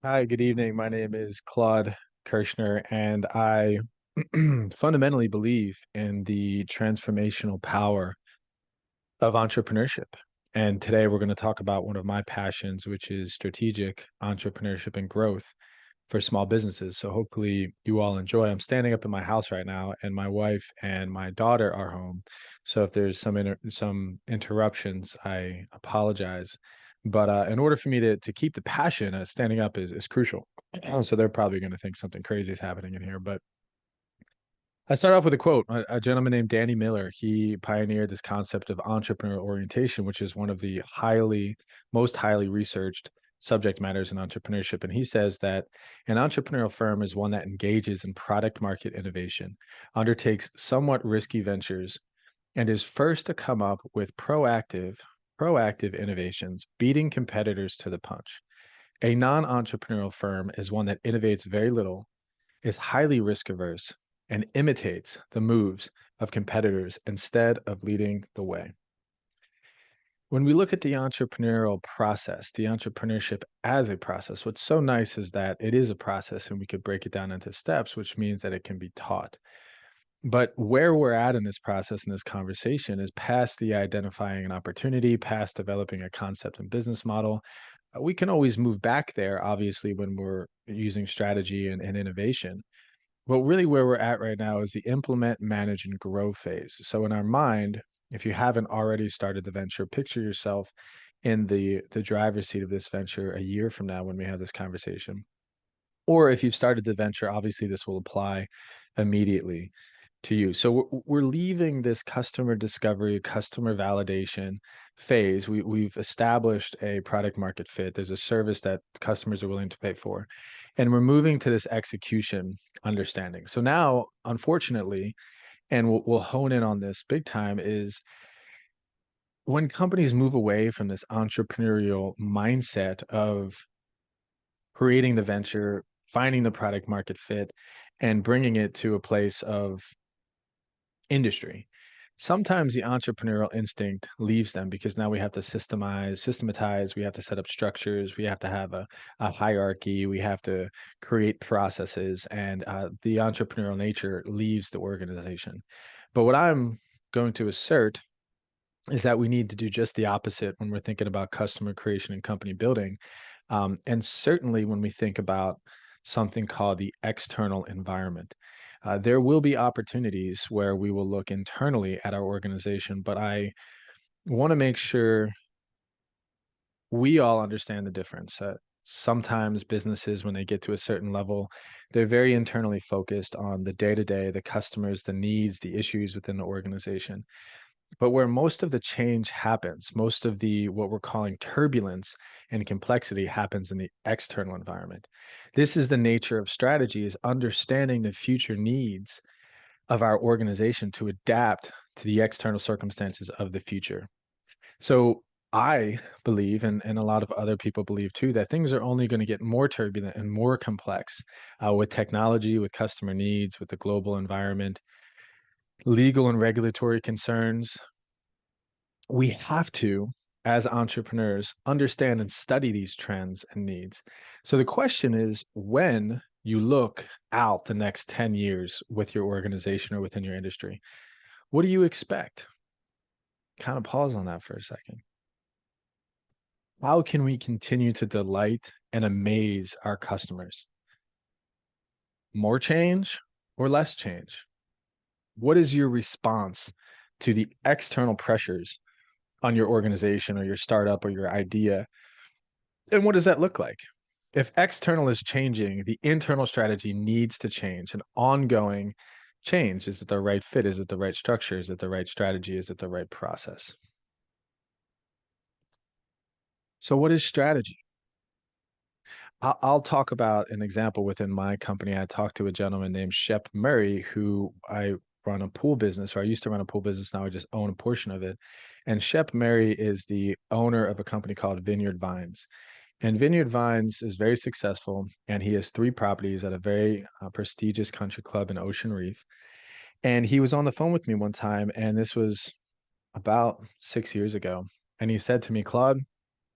Hi, good evening. My name is Claude Kershner, and I fundamentally believe in the transformational power of entrepreneurship. And today we're going to talk about one of my passions, which is strategic entrepreneurship and growth for small businesses. So hopefully you all enjoy. I'm standing up in my house right now, and my wife and my daughter are home. So if there's some interruptions, I apologize. But in order for me to keep the passion, standing up is crucial. So they're probably going to think something crazy is happening in here. But I start off with a quote. A gentleman named Danny Miller, he pioneered this concept of entrepreneurial orientation, which is one of the most highly researched subject matters in entrepreneurship. And he says that an entrepreneurial firm is one that engages in product market innovation, undertakes somewhat risky ventures, and is first to come up with proactive innovations, beating competitors to the punch. A non-entrepreneurial firm is one that innovates very little, is highly risk averse, and imitates the moves of competitors instead of leading the way. When we look at the entrepreneurial process, the entrepreneurship as a process, what's so nice is that it is a process and we could break it down into steps, which means that it can be taught. But where we're at in this process, in this conversation, is past the identifying an opportunity, past developing a concept and business model. We can always move back there, obviously, when we're using strategy and innovation. Well, really where we're at right now is the implement, manage, and grow phase. So in our mind, if you haven't already started the venture, picture yourself in the driver's seat of this venture a year from now when we have this conversation. Or if you've started the venture, obviously this will apply immediately to you. So we're leaving this customer discovery, customer validation phase. We've established a product market fit. There's a service that customers are willing to pay for. And we're moving to this execution understanding. So now, unfortunately, and we'll hone in on this big time, is when companies move away from this entrepreneurial mindset of creating the venture, finding the product market fit, and bringing it to a place of industry. Sometimes the entrepreneurial instinct leaves them because now we have to systematize, we have to set up structures, we have to have a hierarchy, we have to create processes, and the entrepreneurial nature leaves the organization. But what I'm going to assert is that we need to do just the opposite when we're thinking about customer creation and company building. And certainly when we think about something called the external environment. There will be opportunities where we will look internally at our organization, but I want to make sure we all understand the difference. Sometimes businesses, when they get to a certain level, they're very internally focused on the day to day, the customers, the needs, the issues within the organization. But where most of the change happens, most of the what we're calling turbulence and complexity happens in the external environment. This is the nature of strategy, is understanding the future needs of our organization to adapt to the external circumstances of the future. So I believe, and a lot of other people believe too, that things are only going to get more turbulent and more complex with technology, with customer needs, with the global environment, legal and regulatory concerns. We have to, as entrepreneurs, understand and study these trends and needs. So the question is, when you look out the next 10 years with your organization or within your industry, what do you expect? Kind of pause on that for a second. How can we continue to delight and amaze our customers? More change or less change? What is your response to the external pressures on your organization or your startup or your idea? And what does that look like? If external is changing, the internal strategy needs to change, an ongoing change. Is it the right fit? Is it the right structure? Is it the right strategy? Is it the right process? So, what is strategy? I'll talk about an example within my company. I talked to a gentleman named Shep Murray, who I run a pool business, or I used to run a pool business. Now I just own a portion of it. And Shep Murray is the owner of a company called Vineyard Vines. And Vineyard Vines is very successful, and he has three properties at a very prestigious country club in Ocean Reef. And he was on the phone with me one time, and this was about 6 years ago. And he said to me, Claude,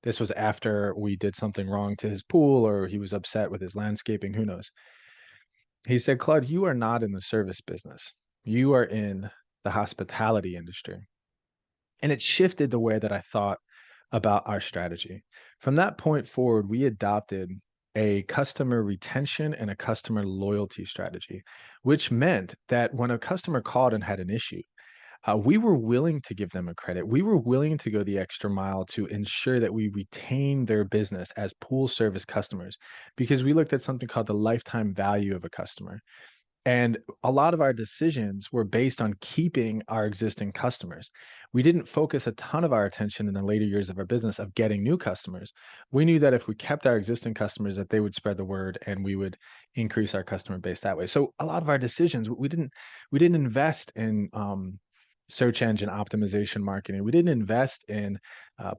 This was after we did something wrong to his pool or he was upset with his landscaping, who knows. He said, Claude, you are not in the service business. You are in the hospitality industry. And it shifted the way that I thought about our strategy. From that point forward, we adopted a customer retention and a customer loyalty strategy, which meant that when a customer called and had an issue, we were willing to give them a credit. We were willing to go the extra mile to ensure that we retain their business as pool service customers because we looked at something called the lifetime value of a customer. And a lot of our decisions were based on keeping our existing customers. We didn't focus a ton of our attention in the later years of our business of getting new customers. We knew that if we kept our existing customers, that they would spread the word and we would increase our customer base that way. So a lot of our decisions, we didn't invest in search engine optimization marketing. We didn't invest in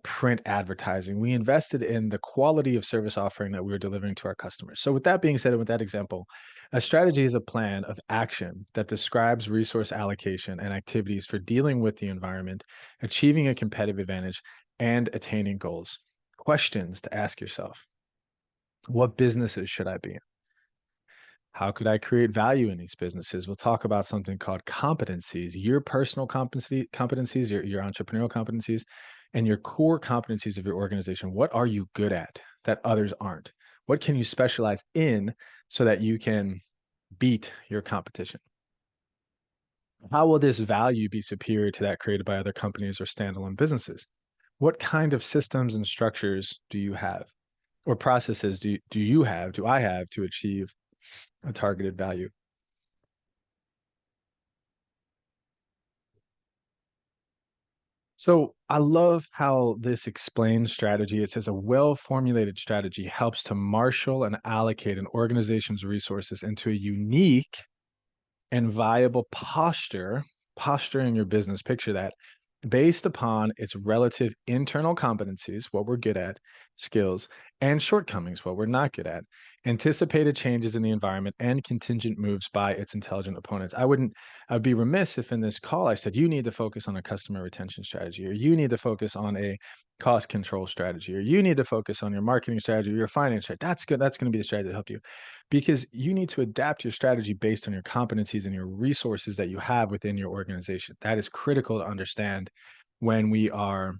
print advertising. We invested in the quality of service offering that we were delivering to our customers. So with that being said, and with that example, a strategy is a plan of action that describes resource allocation and activities for dealing with the environment, achieving a competitive advantage, and attaining goals. Questions to ask yourself. What businesses should I be in? How could I create value in these businesses? We'll talk about something called competencies, your personal competencies, your entrepreneurial competencies, and your core competencies of your organization. What are you good at that others aren't? What can you specialize in so that you can beat your competition? How will this value be superior to that created by other companies or standalone businesses? What kind of systems and structures do you have? Or processes do I have to achieve a targeted value? So I love how this explains strategy. It says a well-formulated strategy helps to marshal and allocate an organization's resources into a unique and viable posture in your business, picture that, based upon its relative internal competencies, what we're good at, skills, and shortcomings, what we're not good at, anticipated changes in the environment, and contingent moves by its intelligent opponents. I'd be remiss if in this call I said, you need to focus on a customer retention strategy, or you need to focus on a cost control strategy, or you need to focus on your marketing strategy or your finance strategy. That's good. That's going to be the strategy to help you because you need to adapt your strategy based on your competencies and your resources that you have within your organization. That is critical to understand when we are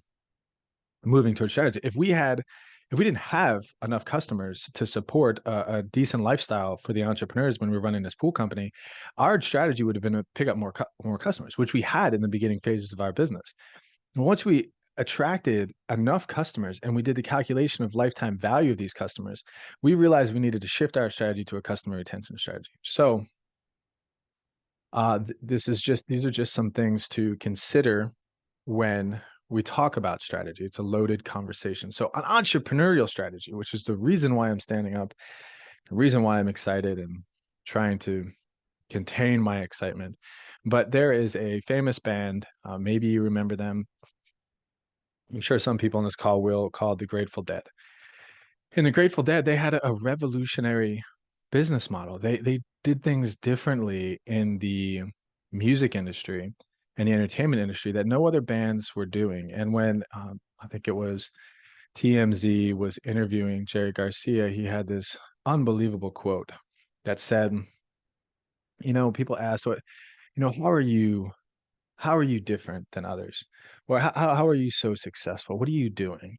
moving towards strategy. If we didn't have enough customers to support a decent lifestyle for the entrepreneurs when we were running this pool company, our strategy would have been to pick up more customers, which we had in the beginning phases of our business. And once we attracted enough customers and we did the calculation of lifetime value of these customers, we realized we needed to shift our strategy to a customer retention strategy. So these are just some things to consider when we talk about strategy. It's a loaded conversation. So an entrepreneurial strategy, which is the reason why I'm standing up, the reason why I'm excited and trying to contain my excitement. But there is a famous band, maybe you remember them. I'm sure some people on this call will, called the Grateful Dead. In the Grateful Dead, they had a revolutionary business model. They did things differently in the music industry and the entertainment industry that no other bands were doing. And when I think it was TMZ was interviewing Jerry Garcia, he had this unbelievable quote that said, people asked how are you different than others? Or how are you so successful? What are you doing?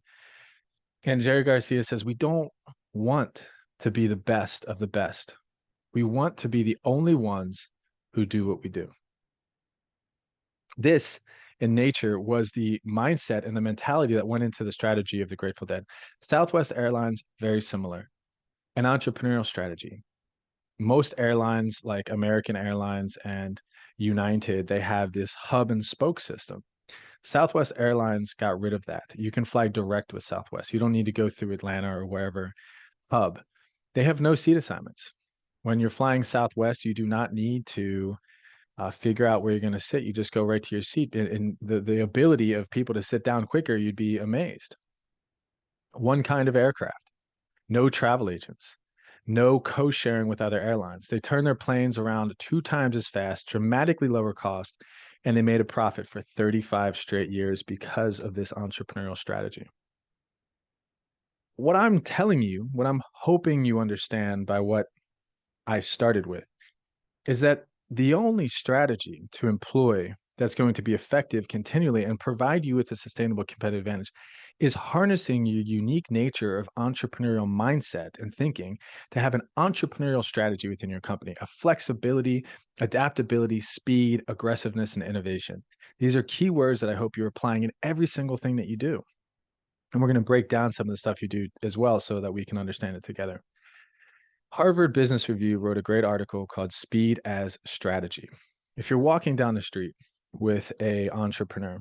And Jerry Garcia says, we don't want to be the best of the best. We want to be the only ones who do what we do. This, in nature, was the mindset and the mentality that went into the strategy of the Grateful Dead. Southwest Airlines, very similar. An entrepreneurial strategy. Most airlines, like American Airlines and United, they have this hub and spoke system. Southwest Airlines got rid of that. You can fly direct with Southwest. You don't need to go through Atlanta or wherever hub. They have no seat assignments. When you're flying Southwest, you do not need to figure out where you're going to sit. You just go right to your seat. And the ability of people to sit down quicker, you'd be amazed. One kind of aircraft, no travel agents, no co-sharing with other airlines. They turn their planes around 2 times as fast, dramatically lower cost, and they made a profit for 35 straight years because of this entrepreneurial strategy. what I'm telling you, what I'm hoping you understand by what I started with, is that the only strategy to employ that's going to be effective continually and provide you with a sustainable competitive advantage is harnessing your unique nature of entrepreneurial mindset and thinking to have an entrepreneurial strategy within your company, a flexibility, adaptability, speed, aggressiveness, and innovation. These are keywords that I hope you're applying in every single thing that you do. And we're going to break down some of the stuff you do as well so that we can understand it together. Harvard Business Review wrote a great article called Speed as Strategy. If you're walking down the street with a entrepreneur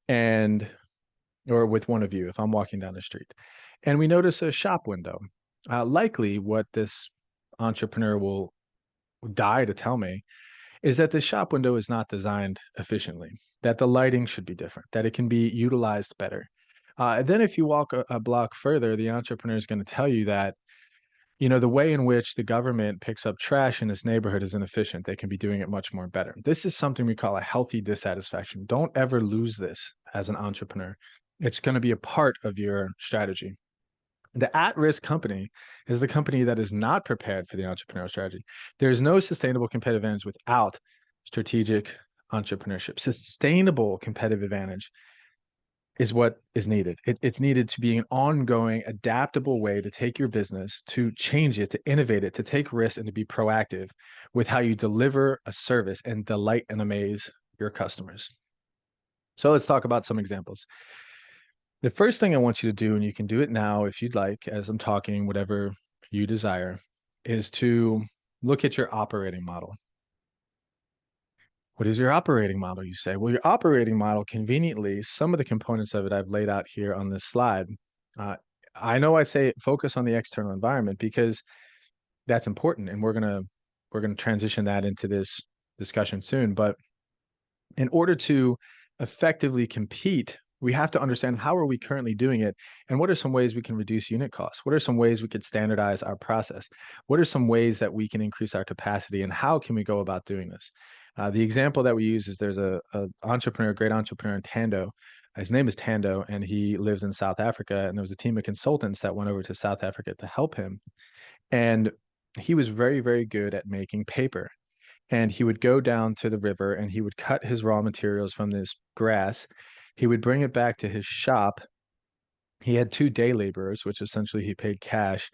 and or with one of you, if I'm walking down the street and we notice a shop window, likely what this entrepreneur will die to tell me is that the shop window is not designed efficiently, that the lighting should be different, that it can be utilized better. Then if you walk a block further, the entrepreneur is going to tell you that the way in which the government picks up trash in this neighborhood is inefficient. They can be doing it much more better. This is something we call a healthy dissatisfaction. Don't ever lose this as an entrepreneur. It's going to be a part of your strategy. The at-risk company is the company that is not prepared for the entrepreneurial strategy. There's no sustainable competitive advantage without strategic entrepreneurship. Sustainable competitive advantage is what is needed. It's needed to be an ongoing, adaptable way to take your business, to change it, to innovate it, to take risks, and to be proactive with how you deliver a service and delight and amaze your customers. So let's talk about some examples. The first thing I want you to do, and you can do it now if you'd like, as I'm talking, whatever you desire, is to look at your operating model. What is your operating model, you say? Well, your operating model, conveniently, some of the components of it I've laid out here on this slide. Uh, I know I say focus on the external environment because that's important, and we're gonna transition that into this discussion soon. But in order to effectively compete, we have to understand how are we currently doing it, and what are some ways we can reduce unit costs? What are some ways we could standardize our process? What are some ways that we can increase our capacity, and how can we go about doing this? The example that we use is there's a entrepreneur, great entrepreneur in Tando. His name is Tando, and he lives in South Africa. And there was a team of consultants that went over to South Africa to help him. And he was very, very good at making paper. And he would go down to the river and he would cut his raw materials from this grass. He would bring it back to his shop. He had two day laborers, which essentially he paid cash,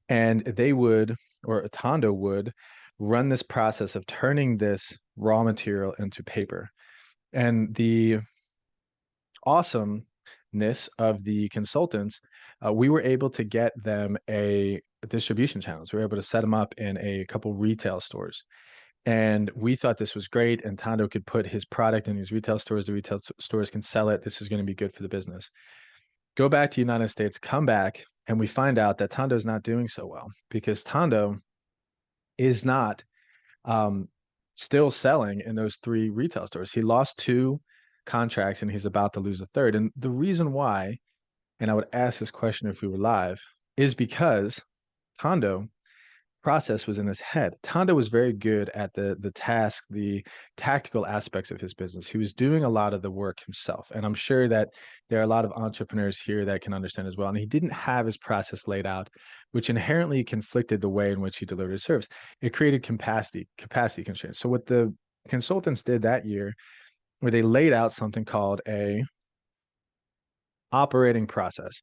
and they would, or Tondo would, run this process of turning this raw material into paper. And the awesomeness of the consultants, we were able to get them a distribution channels. We were able to set them up in a couple retail stores. And we thought this was great. And Tondo could put his product in these retail stores. The retail stores can sell it. This is going to be good for the business. Go back to the United States, come back, and we find out that Tondo's not doing so well because Tondo is not still selling in those three retail stores. He lost two contracts and he's about to lose a third. And the reason why, and I would ask this question if we were live, is because Tondo process was in his head. Tondo was very good at the task, the tactical aspects of his business. He was doing a lot of the work himself. And I'm sure that there are a lot of entrepreneurs here that can understand as well. And he didn't have his process laid out, which inherently conflicted the way in which he delivered his service. It created capacity constraints. So what the consultants did that year, where they laid out something called a operating process.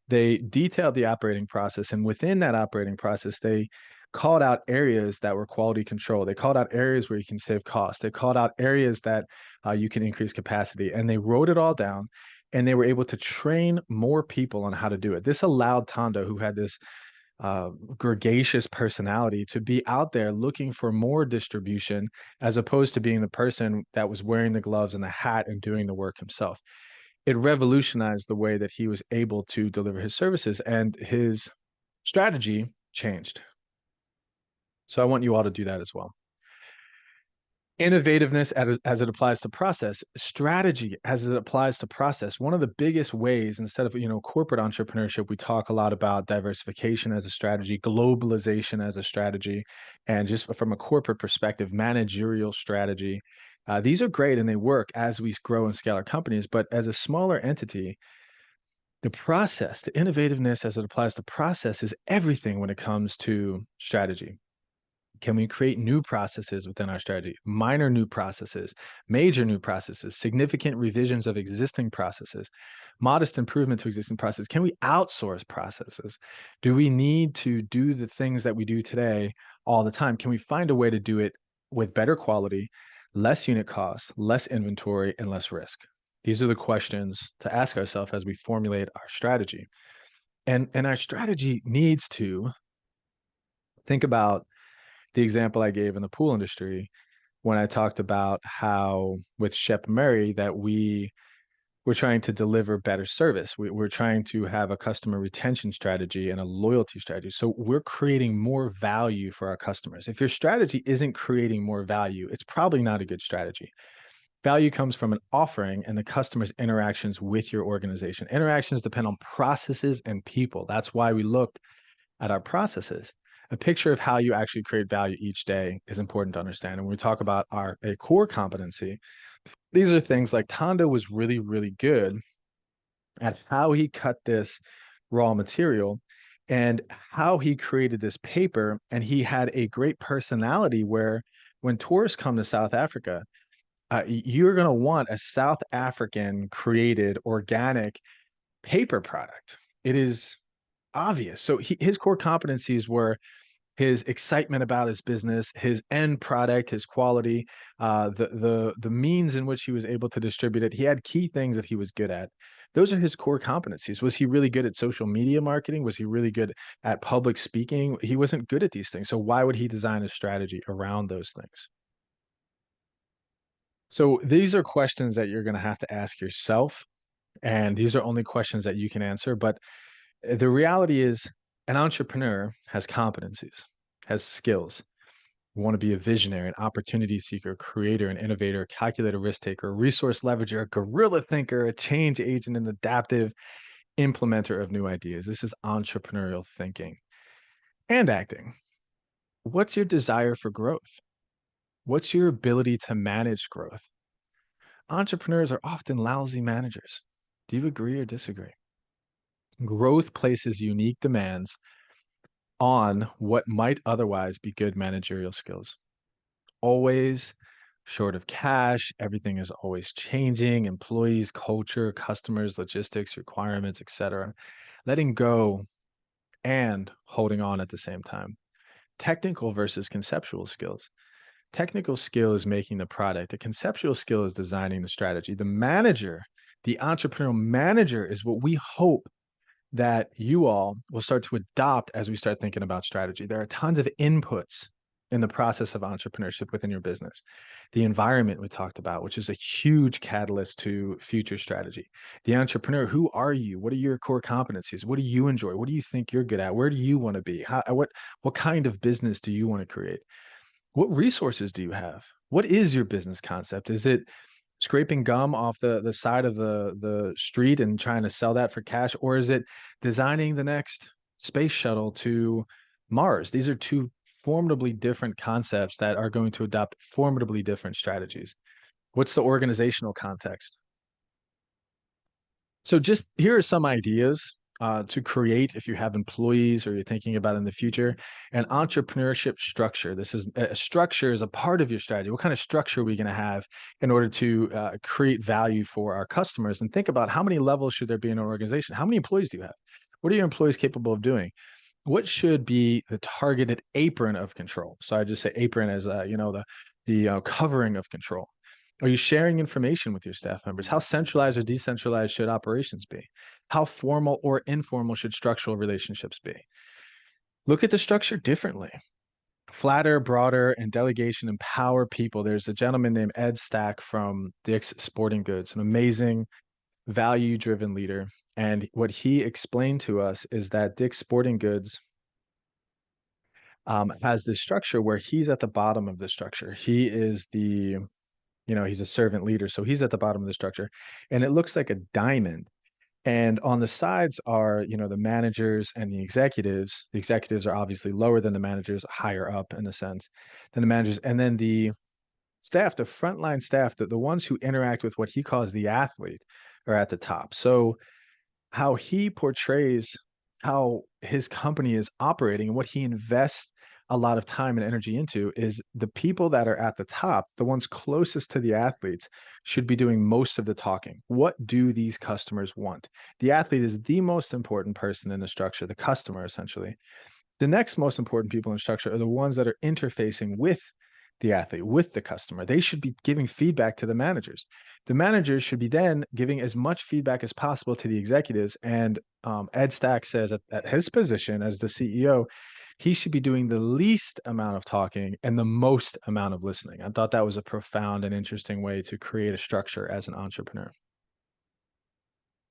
They detailed the operating process, and within that operating process, they called out areas that were quality control. They called out areas where you can save costs. They called out areas that you can increase capacity, and they wrote it all down. And they were able to train more people on how to do it. This allowed Tondo, who had this gregarious personality, to be out there looking for more distribution as opposed to being the person that was wearing the gloves and the hat and doing the work himself. It revolutionized the way that he was able to deliver his services, and his strategy changed. So I want you all to do that as well. Innovativeness as it applies to process, strategy as it applies to process. One of the biggest ways, instead of corporate entrepreneurship, we talk a lot about diversification as a strategy, globalization as a strategy, and just from a corporate perspective, managerial strategy. These are great and they work as we grow and scale our companies, but as a smaller entity, The process, the innovativeness as it applies to process is everything when it comes to strategy. Can we create new processes within our strategy? Minor new processes, major new processes, significant revisions of existing processes, modest improvement to existing processes? Can we outsource processes? Do we need to do the things that we do today all the time? Can we find a way to do it with better quality, less unit costs, less inventory, and less risk? These are the questions to ask ourselves as we formulate our strategy. And our strategy needs to think about the example I gave in the pool industry when I talked about how with Shep Murray that we're trying to deliver better service. We're trying to have a customer retention strategy and a loyalty strategy. So we're creating more value for our customers. If your strategy isn't creating more value, it's probably not a good strategy. Value comes from an offering and the customer's interactions with your organization. Interactions depend on processes and people. That's why we looked at our processes. A picture of how you actually create value each day is important to understand. And when we talk about a core competency, these are things like Tondo was really, really good at how he cut this raw material and how he created this paper. And he had a great personality where when tourists come to South Africa, you're going to want a South African created organic paper product. It is obvious. So his core competencies were his excitement about his business, his end product, his quality, the means in which he was able to distribute it. He had key things that he was good at. Those are his core competencies. Was he really good at social media marketing? Was he really good at public speaking? He wasn't good at these things. So why would he design a strategy around those things? So these are questions that you're going to have to ask yourself. And these are only questions that you can answer. But the reality is, an entrepreneur has competencies, has skills. You want to be a visionary, an opportunity seeker, creator, an innovator, calculator, risk taker, resource leverage,er a guerrilla thinker, a change agent, an adaptive implementer of new ideas. This is entrepreneurial thinking and acting. What's your desire for growth? What's your ability to manage growth? Entrepreneurs are often lousy managers. Do you agree or disagree? Growth places unique demands on what might otherwise be good managerial skills. Always short of cash, everything is always changing, employees, culture, customers, logistics, requirements, etc. Letting go and holding on at the same time. Technical versus conceptual skills. Technical skill is making the product. The conceptual skill is designing the strategy. The manager, the entrepreneurial manager is what we hope that you all will start to adopt as we start thinking about strategy. There are tons of inputs in the process of entrepreneurship within your business. The environment we talked about, which is a huge catalyst to future strategy. The entrepreneur, who are you? What are your core competencies? What do you enjoy? What do you think you're good at? Where do you want to be? What kind of business do you want to create? What resources do you have? What is your business concept? Is it scraping gum off the side of the street and trying to sell that for cash, or is it designing the next space shuttle to Mars? These are two formidably different concepts that are going to adopt formidably different strategies. What's the organizational context? So just here are some ideas to create if you have employees or you're thinking about in the future, an entrepreneurship structure. This is a structure is a part of your strategy. What kind of structure are we going to have in order to create value for our customers? And think about how many levels should there be in an organization? How many employees do you have? What are your employees capable of doing? What should be the targeted apron of control? So I just say apron as the covering of control. Are you sharing information with your staff members? How centralized or decentralized should operations be? How formal or informal should structural relationships be? Look at the structure differently. Flatter, broader, and delegation empower people. There's a gentleman named Ed Stack from Dick's Sporting Goods, an amazing value-driven leader. And what he explained to us is that Dick's Sporting Goods has this structure where he's at the bottom of the structure. He is he's a servant leader. So he's at the bottom of the structure and it looks like a diamond. And on the sides are, the managers and the executives. The executives are obviously lower than the managers, higher up in a sense than the managers. And then the staff, the frontline staff, the ones who interact with what he calls the athlete are at the top. So how he portrays how his company is operating and what he invests a lot of time and energy into is the people that are at the top, the ones closest to the athletes, should be doing most of the talking. What do these customers want? The athlete is the most important person in the structure, the customer essentially. The next most important people in structure are the ones that are interfacing with the athlete, with the customer. They should be giving feedback to the managers. The managers should be then giving as much feedback as possible to the executives. And Ed Stack says at his position as the CEO, he should be doing the least amount of talking and the most amount of listening. I thought that was a profound and interesting way to create a structure as an entrepreneur.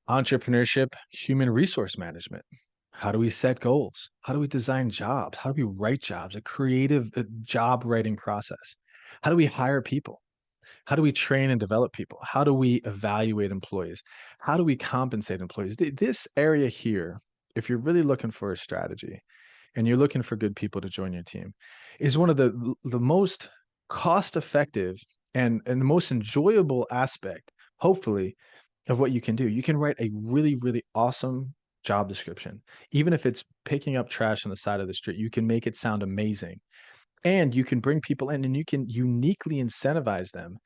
Entrepreneurship, human resource management. How do we set goals? How do we design jobs? How do we write jobs? A creative job writing process. How do we hire people? How do we train and develop people? How do we evaluate employees? How do we compensate employees? This area here, if you're really looking for a strategy and you're looking for good people to join your team, is one of the most cost effective and the most enjoyable aspect, hopefully, of what you can do. You can write a really, really awesome job description. Even if it's picking up trash on the side of the street, you can make it sound amazing. And you can bring people in and you can uniquely incentivize them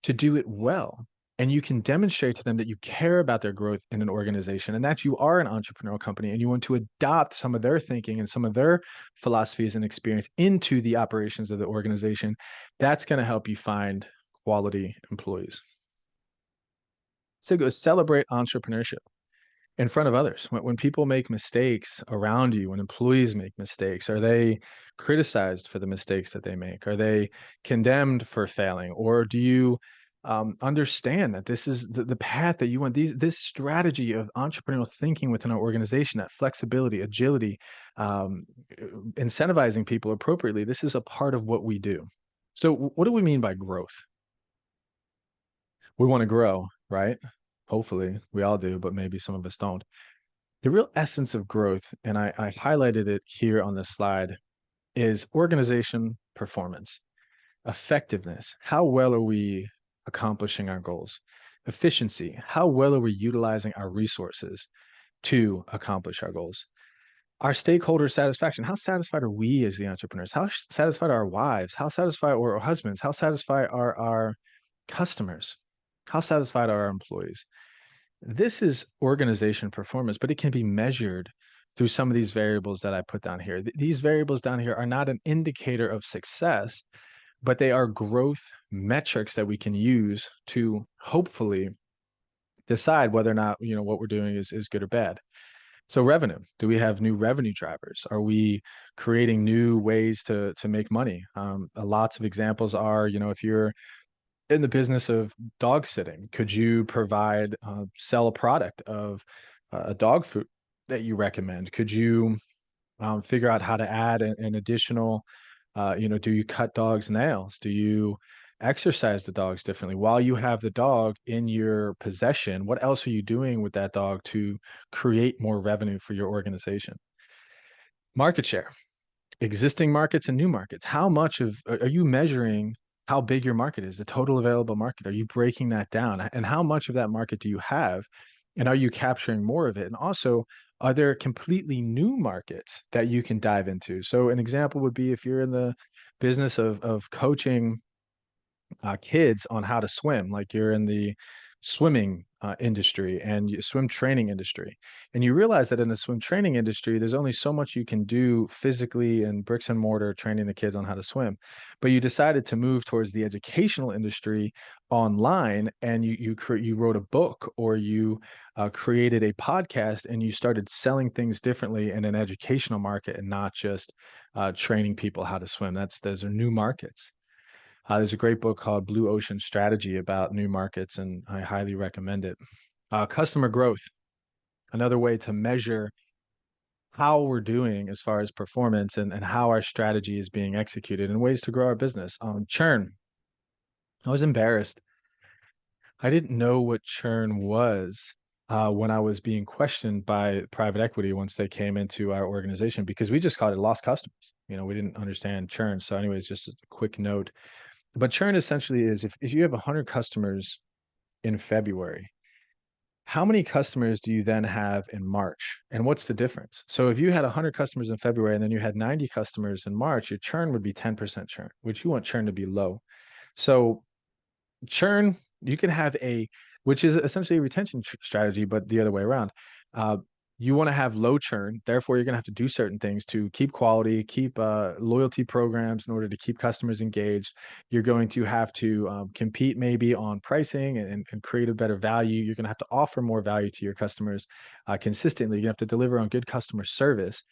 to do it well. And you can demonstrate to them that you care about their growth in an organization and that you are an entrepreneurial company and you want to adopt some of their thinking and some of their philosophies and experience into the operations of the organization. That's going to help you find quality employees. So go celebrate entrepreneurship in front of others. When people make mistakes around you, when employees make mistakes, are they criticized for the mistakes that they make? Are they condemned for failing? Or do you understand that this is the path that you want? This strategy of entrepreneurial thinking within our organization, that flexibility, agility, um, incentivizing people appropriately, this is a part of what we do. So, what do we mean by growth? We want to grow, right? Hopefully, we all do, but maybe some of us don't. The real essence of growth, and I highlighted it here on this slide, is organization performance, effectiveness. How well are we accomplishing our goals? Efficiency. How well are we utilizing our resources to accomplish our goals? Our stakeholder satisfaction. How satisfied are we as the entrepreneurs? How satisfied are our wives? How satisfied are our husbands? How satisfied are our customers? How satisfied are our employees? This is organization performance, but it can be measured through some of these variables that I put down here. These variables down here are not an indicator of success, but they are growth metrics that we can use to hopefully decide whether or not, what we're doing is good or bad. So revenue, do we have new revenue drivers? Are we creating new ways to make money? Lots of examples are, if you're in the business of dog sitting, could you provide sell a product of a dog food that you recommend? Could you figure out how to add an additional, do you cut dogs' nails? Do you exercise the dogs differently? While you have the dog in your possession, what else are you doing with that dog to create more revenue for your organization? Market share, existing markets and new markets. How much of are you measuring how big your market is, the total available market? Are you breaking that down? And how much of that market do you have? And are you capturing more of it? And also, are there completely new markets that you can dive into? So an example would be if you're in the business of coaching kids on how to swim, like you're in the swimming industry and swim training industry, and you realize that in the swim training industry, there's only so much you can do physically and bricks and mortar training the kids on how to swim, but you decided to move towards the educational industry online, and you wrote a book or you created a podcast and you started selling things differently in an educational market and not just training people how to swim. Those are new markets. There's a great book called Blue Ocean Strategy about new markets, and I highly recommend it. Customer growth, another way to measure how we're doing as far as performance and how our strategy is being executed and ways to grow our business. Churn. I was embarrassed. I didn't know what churn was when I was being questioned by private equity once they came into our organization because we just called it lost customers. We didn't understand churn. So, anyways, just a quick note. But churn essentially is if you have 100 customers in February how many customers do you then have in March? And what's the difference? So if you had 100 customers in February and then you had 90 customers in March, your churn would be 10% churn, which you want churn to be low. So churn, you can have which is essentially a retention strategy, but the other way around. Uh, you want to have low churn, therefore you're going to have to do certain things to keep quality, keep loyalty programs in order to keep customers engaged. You're going to have to compete maybe on pricing and create a better value. You're going to have to offer more value to your customers consistently. You have to deliver on good customer service,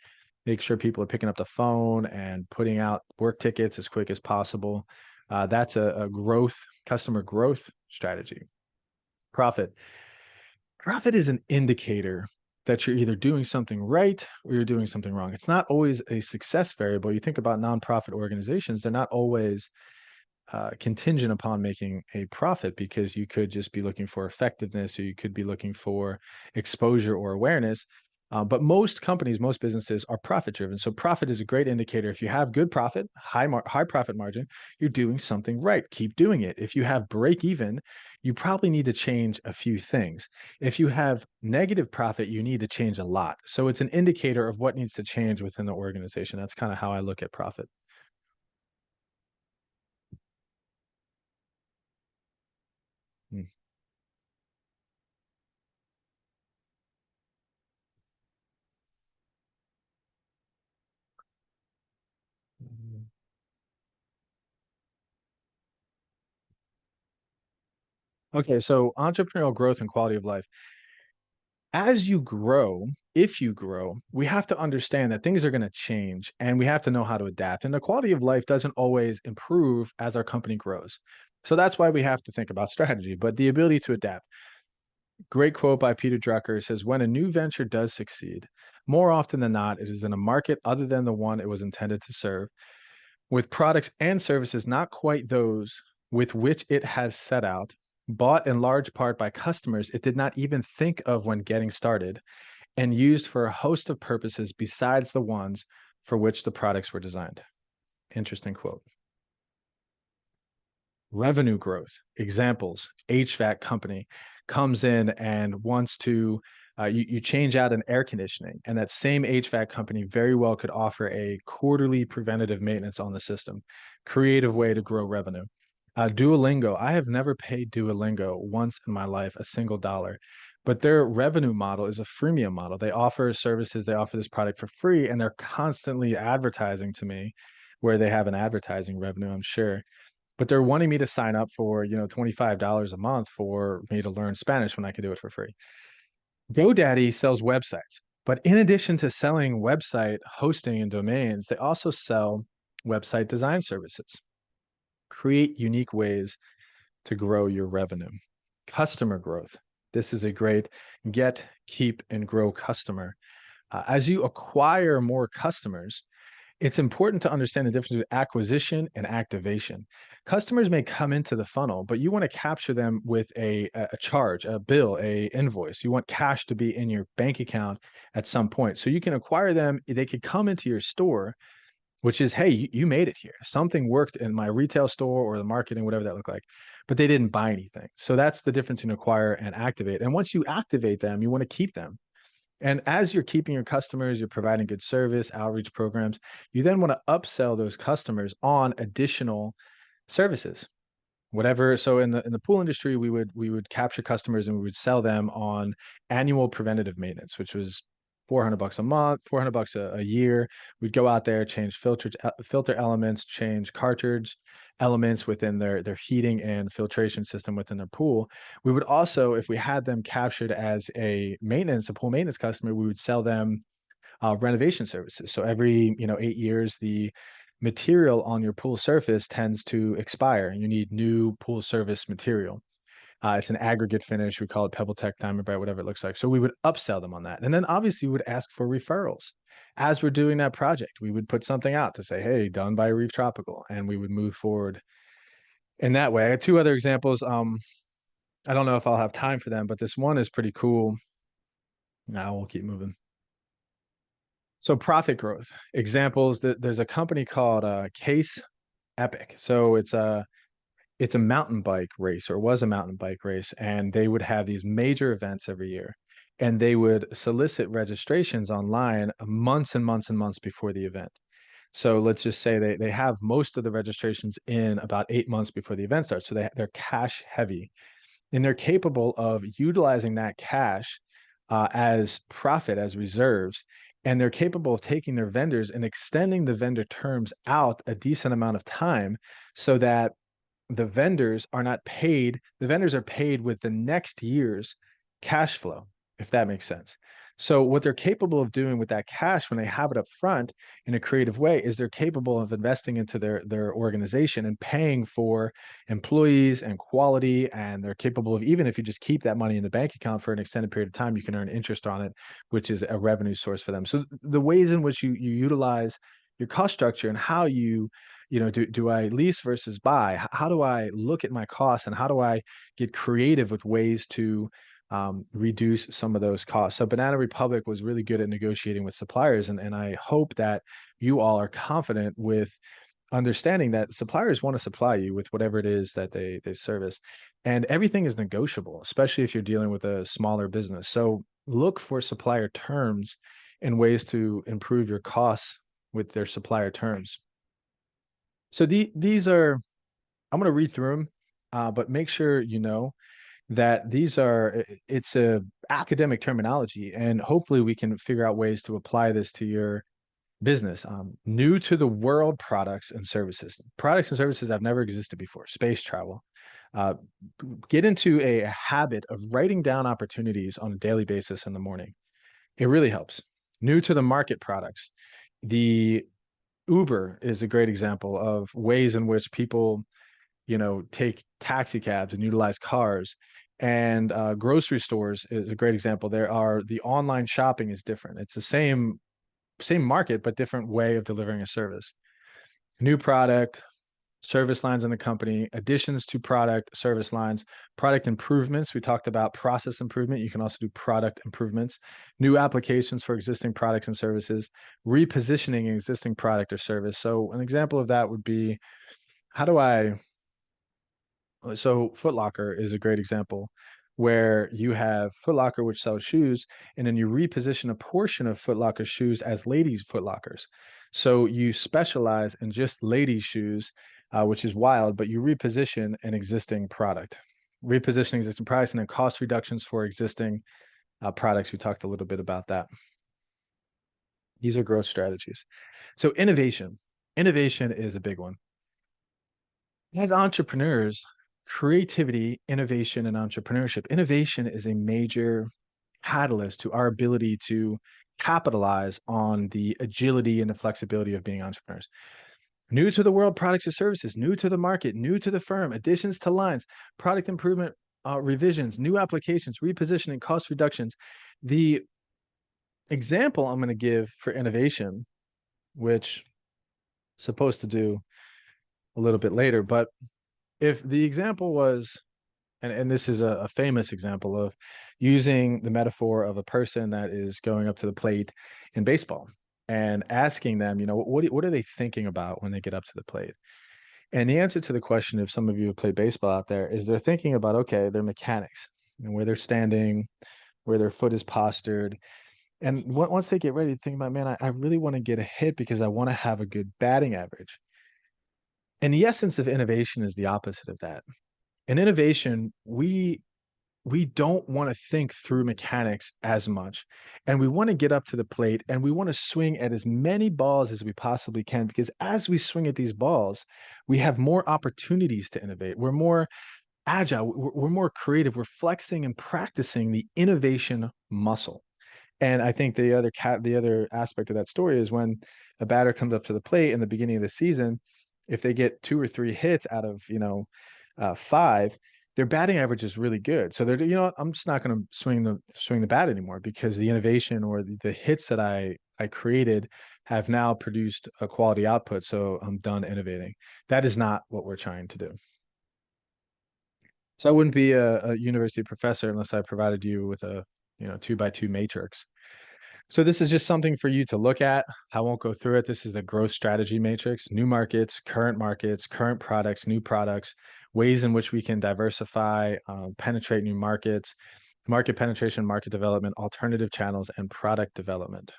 make sure people are picking up the phone and putting out work tickets as quick as possible. That's a customer growth strategy. Profit. Profit is an indicator that you're either doing something right or you're doing something wrong. It's not always a success variable. You think about nonprofit organizations, they're not always contingent upon making a profit, because you could just be looking for effectiveness, or you could be looking for exposure or awareness. But most companies, most businesses are profit driven. So profit is a great indicator. If you have good profit, high profit margin, you're doing something right. Keep doing it. If you have break even, you probably need to change a few things. If you have negative profit, you need to change a lot. So it's an indicator of what needs to change within the organization. That's kind of how I look at profit. Mm. Okay, so entrepreneurial growth and quality of life. As you grow, if you grow, we have to understand that things are going to change and we have to know how to adapt. And the quality of life doesn't always improve as our company grows. So that's why we have to think about strategy, but the ability to adapt. Great quote by Peter Drucker says, when a new venture does succeed, more often than not, it is in a market other than the one it was intended to serve, with products and services not quite those with which it has set out, bought in large part by customers it did not even think of when getting started, and used for a host of purposes besides the ones for which the products were designed. Interesting quote. Revenue growth. Examples: HVAC company comes in and wants to you change out an air conditioning, and that same HVAC company very well could offer a quarterly preventative maintenance on the system. Creative way to grow revenue. Duolingo. I have never paid Duolingo once in my life, a single dollar, but their revenue model is a freemium model. They offer services, they offer this product for free, and they're constantly advertising to me, where they have an advertising revenue, I'm sure, but they're wanting me to sign up for, $25 a month for me to learn Spanish when I can do it for free. GoDaddy sells websites, but in addition to selling website hosting and domains, they also sell website design services. Create unique ways to grow your revenue. Customer growth. This is a great get, keep, and grow customer. As you acquire more customers, it's important to understand the difference between acquisition and activation. Customers may come into the funnel, but you want to capture them with a charge, a bill, a invoice. You want cash to be in your bank account at some point. So you can acquire them. They could come into your store, which is, hey, you made it here. Something worked in my retail store or the marketing, whatever that looked like, but they didn't buy anything. So that's the difference in acquire and activate. And once you activate them, you want to keep them. And as you're keeping your customers, you're providing good service, outreach programs, you then want to upsell those customers on additional services. Whatever. So in the pool industry, we would capture customers and we would sell them on annual preventative maintenance, which was $400 a month, $400 a year. We'd go out there, change filter elements, change cartridge elements within their heating and filtration system within their pool. We would also, if we had them captured as a pool maintenance customer, we would sell them renovation services. So every 8 years, the material on your pool surface tends to expire, and you need new pool service material. It's an aggregate finish. We call it Pebble Tech, Diamond Bright, whatever it looks like. So we would upsell them on that. And then obviously we would ask for referrals. As we're doing that project, we would put something out to say, hey, done by Reef Tropical, and we would move forward in that way. I got two other examples. I don't know if I'll have time for them, but this one is pretty cool. Now we'll keep moving. So profit growth examples, that there's a company called Case Epic. So it's a mountain bike race, or was a mountain bike race, and they would have these major events every year, and they would solicit registrations online months and months and months before the event. So let's just say they have most of the registrations in about 8 months before the event starts. So they're cash heavy, and they're capable of utilizing that cash as profit, as reserves. And they're capable of taking their vendors and extending the vendor terms out a decent amount of time so that the vendors are not paid, the vendors are paid with the next year's cash flow, if that makes sense. So what they're capable of doing with that cash when they have it up front in a creative way is they're capable of investing into their organization and paying for employees and quality. And they're capable of, even if you just keep that money in the bank account for an extended period of time, you can earn interest on it, which is a revenue source for them. So the ways in which you utilize your cost structure and how do I lease versus buy? How do I look at my costs, and how do I get creative with ways to reduce some of those costs? So Banana Republic was really good at negotiating with suppliers, and I hope that you all are confident with understanding that suppliers want to supply you with whatever it is that they service, and everything is negotiable, especially if you're dealing with a smaller business. So look for supplier terms and ways to improve your costs with their supplier terms. So these are, I'm going to read through them, but make sure you know that it's a academic terminology, and hopefully we can figure out ways to apply this to your business. New to the world products and services. Products and services have never existed before. Space travel. Uh, get into a habit of writing down opportunities on a daily basis in the morning. It really helps. New to the market products. The Uber is a great example of ways in which people, take taxi cabs and utilize cars. And grocery stores is a great example. The online shopping is different. It's the same market, but different way of delivering a service. New product, service lines in the company, additions to product, service lines, product improvements. We talked about process improvement. You can also do product improvements, new applications for existing products and services, repositioning an existing product or service. So an example of that would be, how do I so Foot Locker is a great example where you have Foot Locker, which sells shoes, and then you reposition a portion of Foot Locker shoes as ladies' Foot Lockers. So you specialize in just ladies' shoes, which is wild, but you reposition an existing product. Repositioning existing products, and then cost reductions for existing products. We talked a little bit about that. These are growth strategies. So innovation is a big one. As entrepreneurs, creativity, innovation, and entrepreneurship, innovation is a major catalyst to our ability to capitalize on the agility and the flexibility of being entrepreneurs. New to the world products or services, new to the market, new to the firm, additions to lines, product improvement, revisions, new applications, repositioning, cost reductions. The example I'm going to give for innovation, which I'm supposed to do a little bit later, but if the example was, and this is a famous example of using the metaphor of a person that is going up to the plate in baseball and asking them, what are they thinking about when they get up to the plate? And the answer to the question, if some of you have played baseball out there, is they're thinking about, okay, their mechanics, where they're standing, where their foot is postured. And once they get ready to think about, man, I really want to get a hit because I want to have a good batting average. And the essence of innovation is the opposite of that. In innovation, we don't want to think through mechanics as much, and we want to get up to the plate and we want to swing at as many balls as we possibly can, because as we swing at these balls, we have more opportunities to innovate. We're more agile, we're more creative, we're flexing and practicing the innovation muscle. And I think the other aspect of that story is when a batter comes up to the plate in the beginning of the season, if they get 2 or 3 hits out of five, their batting average is really good. So they're, I'm just not going to swing the bat anymore, because the innovation or the hits that I created have now produced a quality output. So I'm done innovating. That is not what we're trying to do. So I wouldn't be a university professor unless I provided you with a 2x2 matrix. So this is just something for you to look at. I won't go through it. This is the growth strategy matrix: new markets, current products, new products. ways in which we can diversify, penetrate new markets, market penetration, market development, alternative channels, and product development.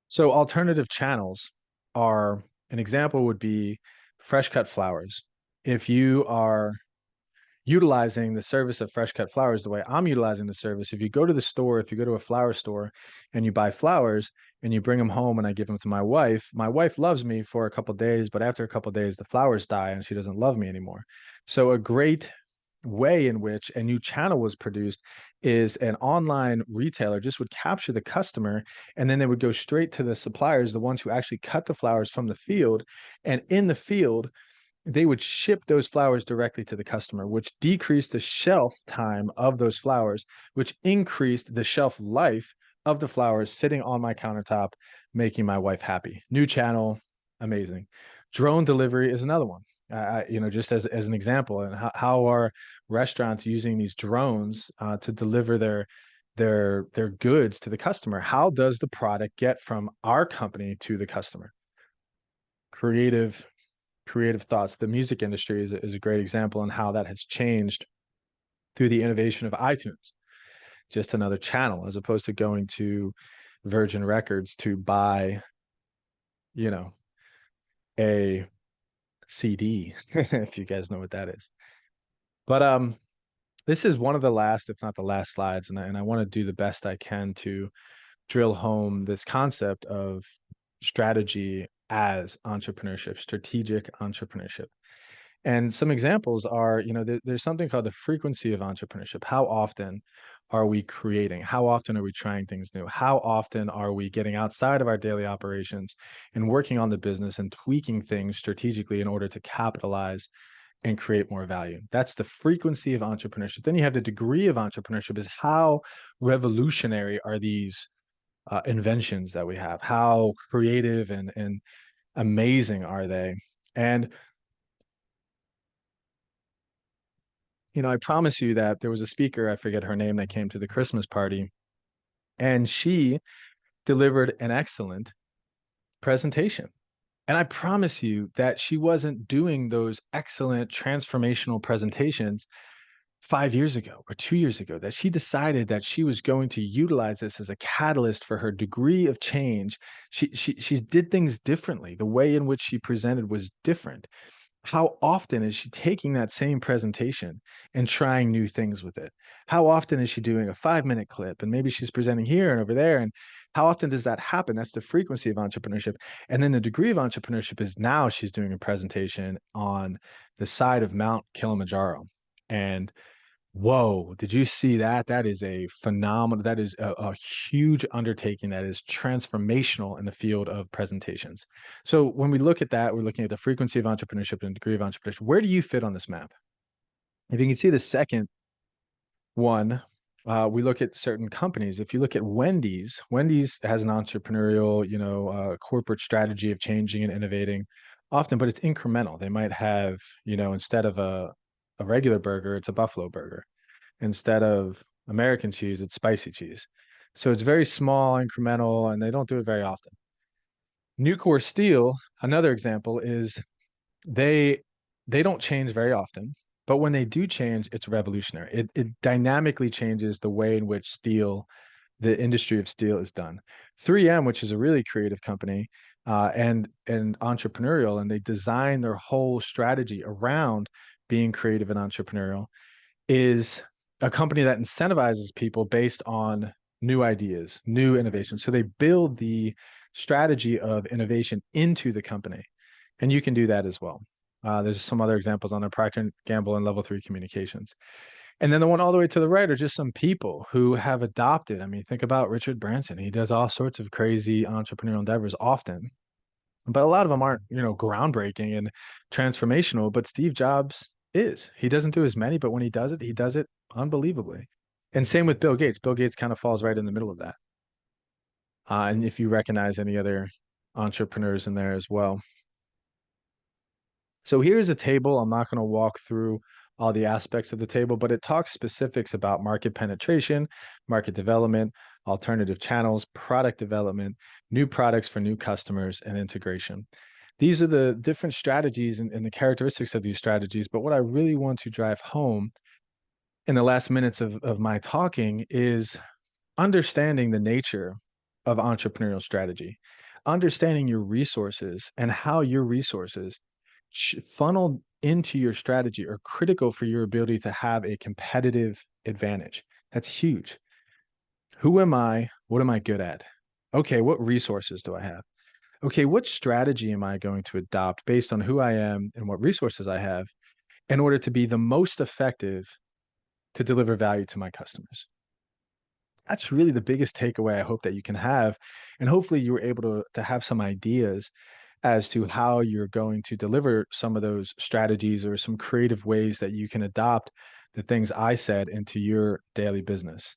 So alternative channels are, an example would be fresh cut flowers. If you are utilizing the service of fresh cut flowers the way I'm utilizing the service, if you go to the store, if you go to a flower store and you buy flowers and you bring them home and I give them to my wife loves me for a couple of days, but after a couple of days, the flowers die and she doesn't love me anymore. So a great way in which a new channel was produced is an online retailer just would capture the customer and then they would go straight to the suppliers, the ones who actually cut the flowers from the field. And in the field, they would ship those flowers directly to the customer, which decreased the shelf time of those flowers, which increased the shelf life of the flowers sitting on my countertop, making my wife happy. New channel, amazing. Drone delivery is another one. Just as an example, and how are restaurants using these drones to deliver their goods to the customer? How does the product get from our company to the customer? Creative thoughts. The music industry is a great example on how that has changed through the innovation of iTunes. Just another channel, as opposed to going to Virgin Records to buy, you know, a CD, if you guys know what that is. But this is one of the last, if not the last slides, and I want to do the best I can to drill home this concept of strategy as entrepreneurship, strategic entrepreneurship. And some examples are, there's something called the frequency of entrepreneurship. How often are we creating? How often are we trying things new? How often are we getting outside of our daily operations and working on the business and tweaking things strategically in order to capitalize and create more value? That's the frequency of entrepreneurship. Then you have the degree of entrepreneurship, is how revolutionary are these inventions that we have? How creative and amazing are they? And I promise you that there was a speaker, I forget her name, that came to the Christmas party, and she delivered an excellent presentation. And I promise you that she wasn't doing those excellent transformational presentations 5 years ago or 2 years ago, that she decided that she was going to utilize this as a catalyst for her degree of change. She did things differently. The way in which she presented was different. How often is she taking that same presentation and trying new things with it? How often is she doing a 5-minute clip and maybe she's presenting here and over there? And how often does that happen? That's the frequency of entrepreneurship. And then the degree of entrepreneurship is now she's doing a presentation on the side of Mount Kilimanjaro. And whoa, did you see that? That is a phenomenal, that is a huge undertaking that is transformational in the field of presentations. So when we look at that, we're looking at the frequency of entrepreneurship and degree of entrepreneurship. Where do you fit on this map? If you can see the second one, we look at certain companies. If you look at Wendy's, Wendy's has an entrepreneurial, corporate strategy of changing and innovating often, but it's incremental. They might have, instead of a regular burger, it's a buffalo burger. Instead of American cheese, it's spicy cheese. So it's very small, incremental, and they don't do it very often. Nucor Steel, another example, is they they don't change very often, but when they do change, it's revolutionary. It dynamically changes the way in which the industry of steel is done. 3M, which is a really creative company, and entrepreneurial, and they design their whole strategy around being creative and entrepreneurial, is a company that incentivizes people based on new ideas, new innovations. So they build the strategy of innovation into the company, and you can do that as well. There's some other examples on there: Procter & Gamble and Level 3 Communications. And then the one all the way to the right are just some people who have adopted. I mean, think about Richard Branson. He does all sorts of crazy entrepreneurial endeavors often, but a lot of them aren't, groundbreaking and transformational. But Steve Jobs is. He doesn't do as many, but when he does it unbelievably. And same with Bill Gates. Bill Gates kind of falls right in the middle of that. And if you recognize any other entrepreneurs in there as well. So here's a table. I'm not going to walk through all the aspects of the table, but it talks specifics about market penetration, market development, alternative channels, product development, new products for new customers, and integration. These are the different strategies and the characteristics of these strategies. But what I really want to drive home in the last minutes of my talking is understanding the nature of entrepreneurial strategy, understanding your resources and how your resources funneled into your strategy are critical for your ability to have a competitive advantage. That's huge. Who am I? What am I good at? Okay, what resources do I have? Okay, what strategy am I going to adopt based on who I am and what resources I have in order to be the most effective to deliver value to my customers? That's really the biggest takeaway I hope that you can have. And hopefully you were able to have some ideas as to how you're going to deliver some of those strategies or some creative ways that you can adopt the things I said into your daily business.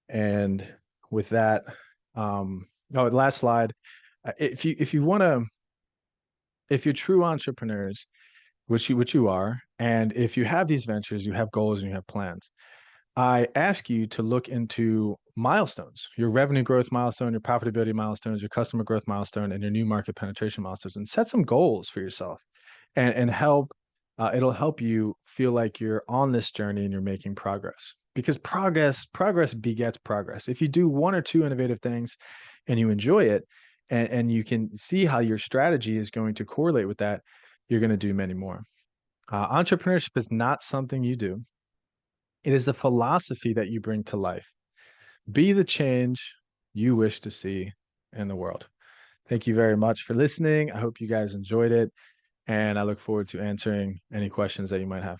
And with that, oh, last slide. If you want to, if you're true entrepreneurs, which you are, and if you have these ventures, you have goals and you have plans, I ask you to look into milestones, your revenue growth milestone, your profitability milestones, your customer growth milestone, and your new market penetration milestones, and set some goals for yourself and help. It'll help you feel like you're on this journey and you're making progress because progress begets progress. If you do one or two innovative things and you enjoy it and you can see how your strategy is going to correlate with that, you're going to do many more. Entrepreneurship is not something you do. It is a philosophy that you bring to life. Be the change you wish to see in the world. Thank you very much for listening. I hope you guys enjoyed it, and I look forward to answering any questions that you might have.